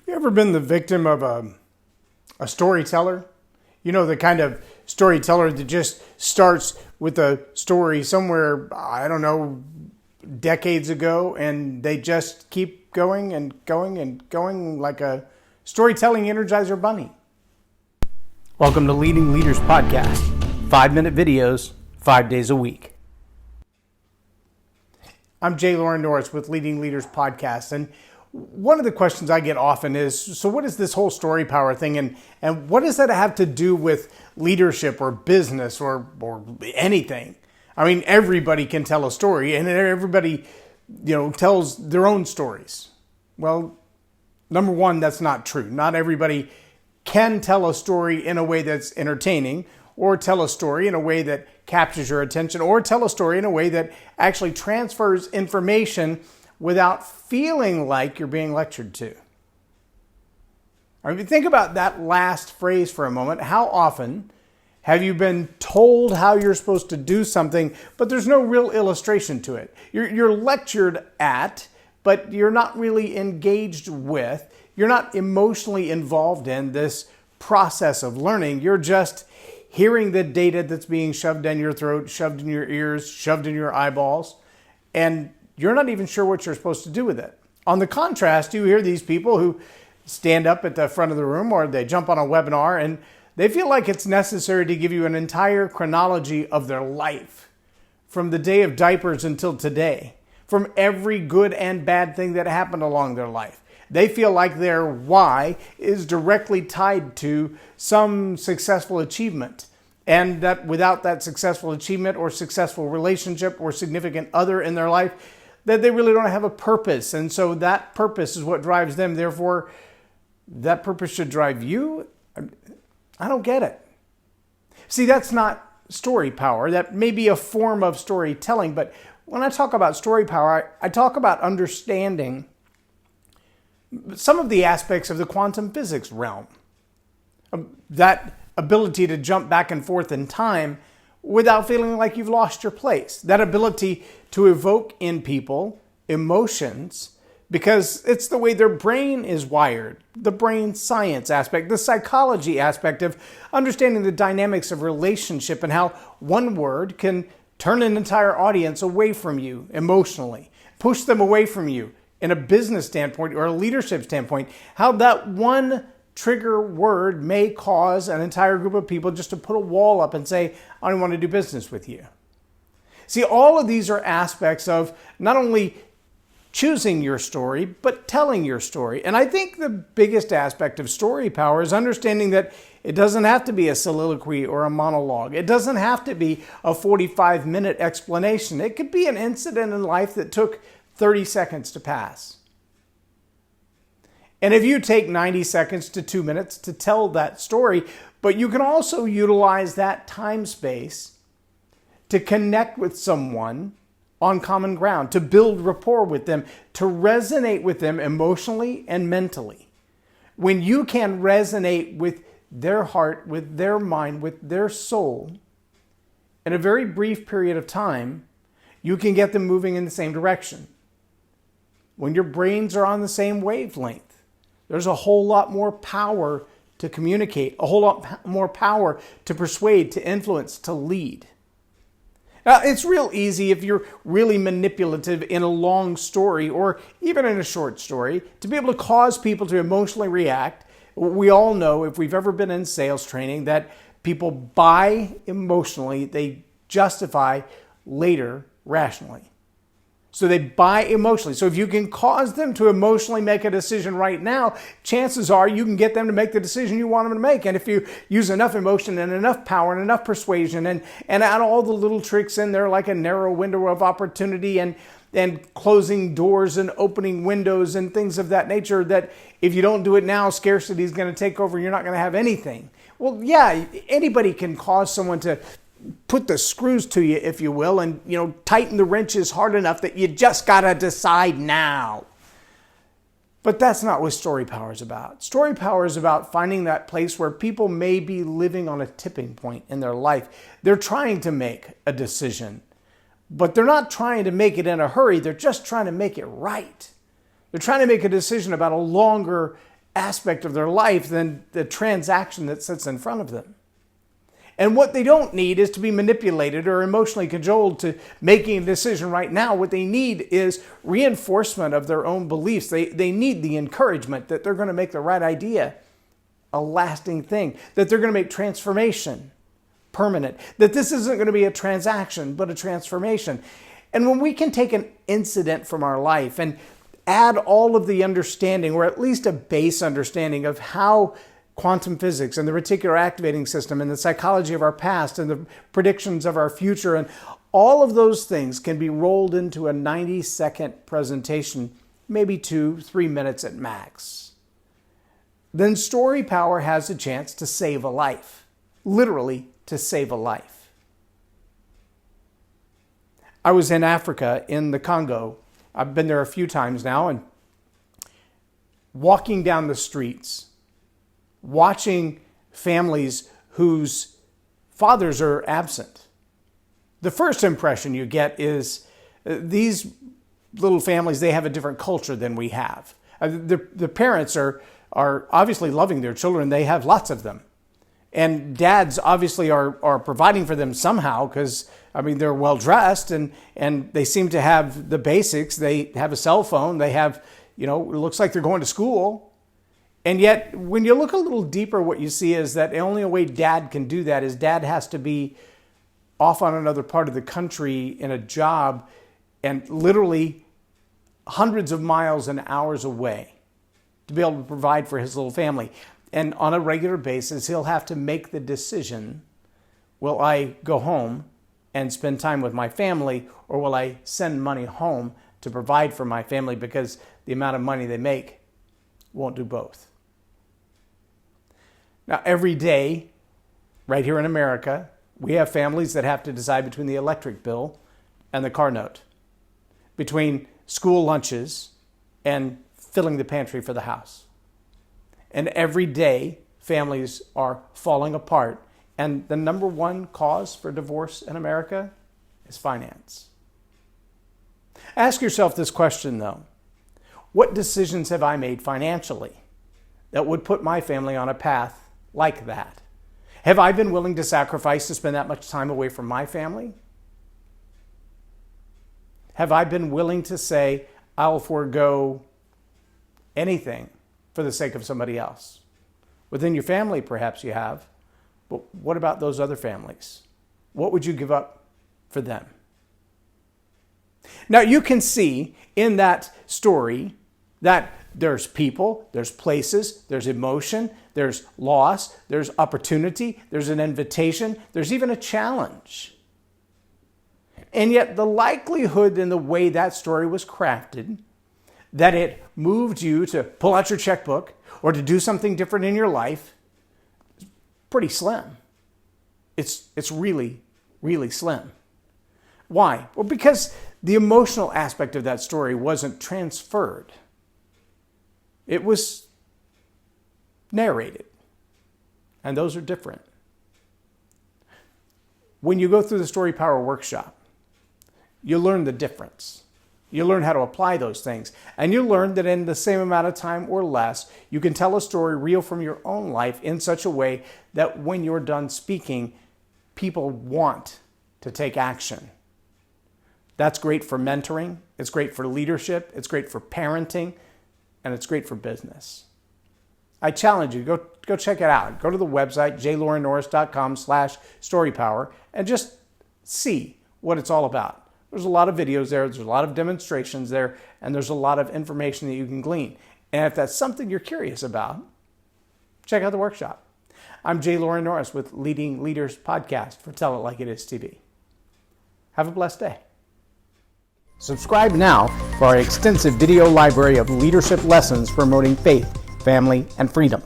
You ever been the victim of a storyteller? You know, the kind of storyteller that just starts with a story somewhere, I don't know, decades ago, and they just keep going and going and going like a storytelling Energizer bunny. Welcome to Leading Leaders Podcast. 5-minute videos, 5 days a week. I'm J Loren Norris with Leading Leaders Podcast, and one of the questions I get often is, so what is this whole StoryPower thing, and what does that have to do with leadership or business or anything? I mean, everybody can tell a story, and everybody, tells their own stories. Well, number one, that's not true. Not everybody can tell a story in a way that's entertaining, or tell a story in a way that captures your attention, or tell a story in a way that actually transfers information without feeling like you're being lectured to. If you think about that last phrase for a moment, how often have you been told how you're supposed to do something, but there's no real illustration to it? You're lectured at, but you're not really engaged with. You're not emotionally involved in this process of learning. You're just hearing the data that's being shoved down your throat, shoved in your ears, shoved in your eyeballs, and you're not even sure what you're supposed to do with it. On the contrast, you hear these people who stand up at the front of the room or they jump on a webinar and they feel like it's necessary to give you an entire chronology of their life, from the day of diapers until today, from every good and bad thing that happened along their life. They feel like their why is directly tied to some successful achievement, and that without that successful achievement or successful relationship or significant other in their life, that they really don't have a purpose. And so that purpose is what drives them. Therefore, that purpose should drive you. I don't get it. See, that's not story power. That may be a form of storytelling, but when I talk about story power, I talk about understanding some of the aspects of the quantum physics realm. That ability to jump back and forth in time without feeling like you've lost your place. That ability to evoke in people emotions because it's the way their brain is wired. The brain science aspect, the psychology aspect of understanding the dynamics of relationship and how one word can turn an entire audience away from you emotionally, push them away from you in a business standpoint or a leadership standpoint, how that one trigger word may cause an entire group of people just to put a wall up and say, I don't want to do business with you. See, all of these are aspects of not only choosing your story, but telling your story. And I think the biggest aspect of story power is understanding that it doesn't have to be a soliloquy or a monologue. It doesn't have to be a 45-minute explanation. It could be an incident in life that took 30 seconds to pass. And if you take 90 seconds to 2 minutes to tell that story, but you can also utilize that time space to connect with someone on common ground, to build rapport with them, to resonate with them emotionally and mentally. When you can resonate with their heart, with their mind, with their soul, in a very brief period of time, you can get them moving in the same direction. When your brains are on the same wavelength, there's a whole lot more power to communicate, a whole lot more power to persuade, to influence, to lead. Now, it's real easy if you're really manipulative in a long story or even in a short story to be able to cause people to emotionally react. We all know, if we've ever been in sales training, that people buy emotionally, they justify later rationally. So they buy emotionally. So if you can cause them to emotionally make a decision right now, chances are you can get them to make the decision you want them to make. And if you use enough emotion and enough power and enough persuasion and add all the little tricks in there, like a narrow window of opportunity and closing doors and opening windows and things of that nature, that if you don't do it now, scarcity is going to take over. You're not going to have anything. Well, yeah, anybody can cause someone to put the screws to you, if you will, and tighten the wrenches hard enough that you just got to decide now. But that's not what story power is about. Story power is about finding that place where people may be living on a tipping point in their life. They're trying to make a decision, but they're not trying to make it in a hurry. They're just trying to make it right. They're trying to make a decision about a longer aspect of their life than the transaction that sits in front of them. And what they don't need is to be manipulated or emotionally cajoled to making a decision right now. What they need is reinforcement of their own beliefs. They need the encouragement that they're going to make the right idea a lasting thing, that they're going to make transformation permanent, that this isn't going to be a transaction, but a transformation. And when we can take an incident from our life and add all of the understanding, or at least a base understanding of how quantum physics and the reticular activating system and the psychology of our past and the predictions of our future and all of those things can be rolled into a 90-second presentation, maybe 2-3 minutes at max, then StoryPower has a chance to save a life, literally to save a life. I was in Africa, in the Congo. I've been there a few times now, and walking down the streets, watching families whose fathers are absent. The first impression you get is these little families, they have a different culture than we have. The parents are obviously loving their children. They have lots of them. And dads obviously are providing for them somehow because, they're well dressed and they seem to have the basics. They have a cell phone. They have, it looks like they're going to school. And yet, when you look a little deeper, what you see is that the only way dad can do that is dad has to be off on another part of the country in a job and literally hundreds of miles and hours away to be able to provide for his little family. And on a regular basis, he'll have to make the decision, will I go home and spend time with my family, or will I send money home to provide for my family because the amount of money they make won't do both. Now, every day, right here in America, we have families that have to decide between the electric bill and the car note, between school lunches and filling the pantry for the house. And every day, families are falling apart. And the number one cause for divorce in America is finance. Ask yourself this question, though. What decisions have I made financially that would put my family on a path like that? Have I been willing to sacrifice to spend that much time away from my family? Have I been willing to say, I'll forego anything for the sake of somebody else? Within your family, perhaps you have, but what about those other families? What would you give up for them? Now, you can see in that story that there's people, there's places, there's emotion, there's loss, there's opportunity, there's an invitation, there's even a challenge. And yet the likelihood in the way that story was crafted, that it moved you to pull out your checkbook or to do something different in your life, is pretty slim. It's really, really slim. Why? Well, because the emotional aspect of that story wasn't transferred. It was narrated. And those are different. When you go through the StoryPower workshop, you learn the difference. You learn how to apply those things. And you learn that in the same amount of time or less, you can tell a story real from your own life in such a way that when you're done speaking, people want to take action. That's great for mentoring. It's great for leadership. It's great for parenting. And it's great for business. I challenge you, go check it out. Go to the website, jlorennorris.com/storypower, and just see what it's all about. There's a lot of videos there, there's a lot of demonstrations there, and there's a lot of information that you can glean. And if that's something you're curious about, check out the workshop. I'm J Loren Norris with Leading Leaders Podcast for Tell It Like It Is TV. Have a blessed day. Subscribe now for our extensive video library of leadership lessons promoting faith, family, and freedom.